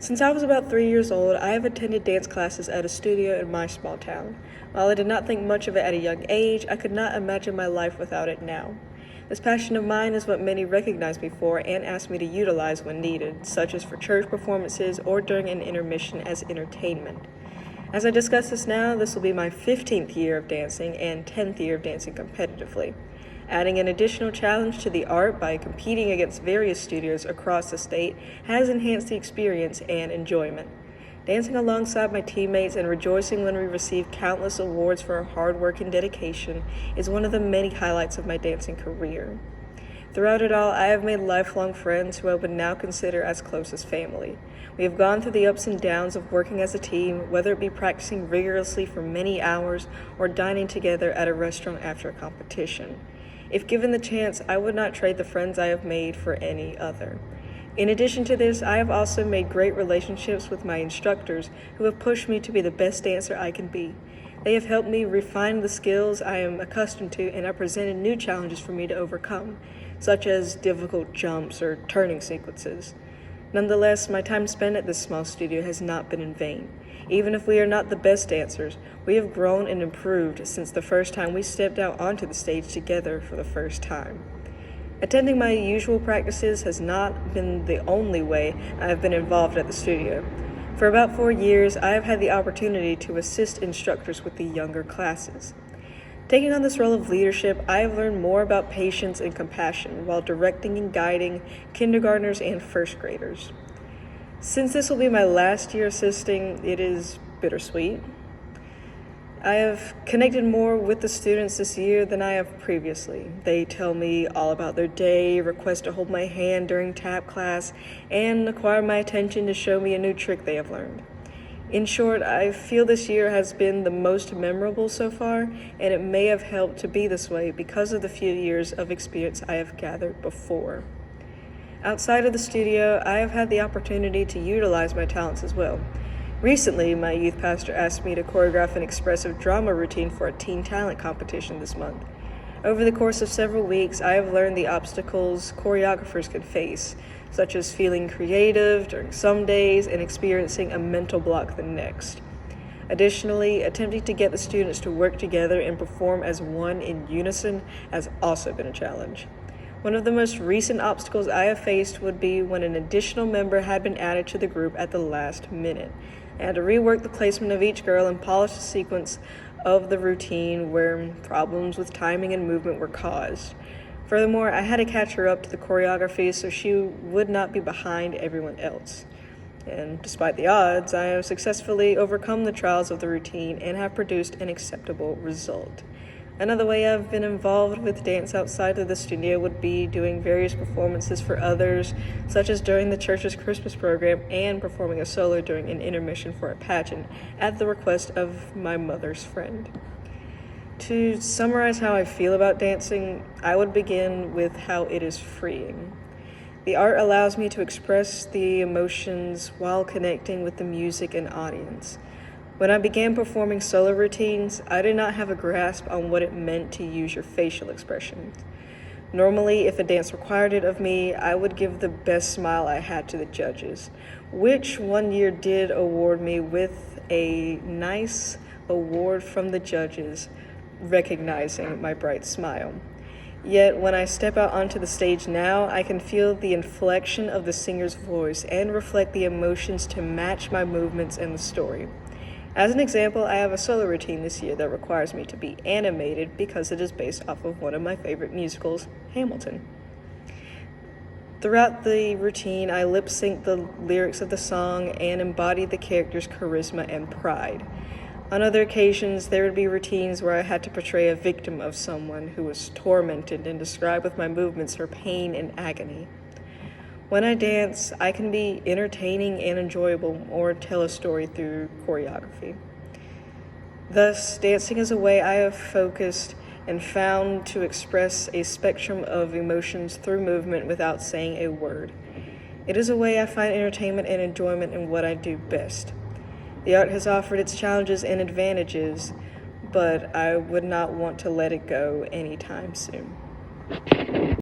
Since I was about 3 years old, I have attended dance classes at a studio in my small town. While I did not think much of it at a young age, I could not imagine my life without it now. This passion of mine is what many recognize me for and ask me to utilize when needed, such as for church performances or during an intermission as entertainment. As I discuss this now, this will be my 15th year of dancing and 10th year of dancing competitively. Adding an additional challenge to the art by competing against various studios across the state has enhanced the experience and enjoyment. Dancing alongside my teammates and rejoicing when we receive countless awards for our hard work and dedication is one of the many highlights of my dancing career. Throughout it all, I have made lifelong friends who I would now consider as close as family. We have gone through the ups and downs of working as a team, whether it be practicing rigorously for many hours or dining together at a restaurant after a competition. If given the chance, I would not trade the friends I have made for any other. In addition to this, I have also made great relationships with my instructors who have pushed me to be the best dancer I can be. They have helped me refine the skills I am accustomed to and have presented new challenges for me to overcome, such as difficult jumps or turning sequences. Nonetheless, my time spent at this small studio has not been in vain. Even if we are not the best dancers, we have grown and improved since the first time we stepped out onto the stage together for the first time. Attending my usual practices has not been the only way I have been involved at the studio. For about 4 years, I have had the opportunity to assist instructors with the younger classes. Taking on this role of leadership, I have learned more about patience and compassion while directing and guiding kindergartners and first graders. Since this will be my last year assisting, it is bittersweet. I have connected more with the students this year than I have previously. They tell me all about their day, request to hold my hand during tap class, and acquire my attention to show me a new trick they have learned. In short, I feel this year has been the most memorable so far, and it may have helped to be this way because of the few years of experience I have gathered before. Outside of the studio, I have had the opportunity to utilize my talents as well. Recently, my youth pastor asked me to choreograph an expressive drama routine for a teen talent competition this month. Over the course of several weeks, I have learned the obstacles choreographers can face, such as feeling creative during some days and experiencing a mental block the next. Additionally, attempting to get the students to work together and perform as one in unison has also been a challenge. One of the most recent obstacles I have faced would be when an additional member had been added to the group at the last minute. I had to rework the placement of each girl and polish the sequence of the routine where problems with timing and movement were caused. Furthermore, I had to catch her up to the choreography so she would not be behind everyone else. And despite the odds, I have successfully overcome the trials of the routine and have produced an acceptable result. Another way I've been involved with dance outside of the studio would be doing various performances for others, such as during the church's Christmas program and performing a solo during an intermission for a pageant at the request of my mother's friend. To summarize how I feel about dancing, I would begin with how it is freeing. The art allows me to express the emotions while connecting with the music and audience. When I began performing solo routines, I did not have a grasp on what it meant to use your facial expressions. Normally, if a dance required it of me, I would give the best smile I had to the judges, which one year did award me with a nice award from the judges, recognizing my bright smile. Yet, when I step out onto the stage now, I can feel the inflection of the singer's voice and reflect the emotions to match my movements and the story. As an example, I have a solo routine this year that requires me to be animated because it is based off of one of my favorite musicals, Hamilton. Throughout the routine, I lip-sync the lyrics of the song and embody the character's charisma and pride. On other occasions, there would be routines where I had to portray a victim of someone who was tormented and describe with my movements her pain and agony. When I dance, I can be entertaining and enjoyable or tell a story through choreography. Thus, dancing is a way I have focused and found to express a spectrum of emotions through movement without saying a word. It is a way I find entertainment and enjoyment in what I do best. The art has offered its challenges and advantages, but I would not want to let it go anytime soon.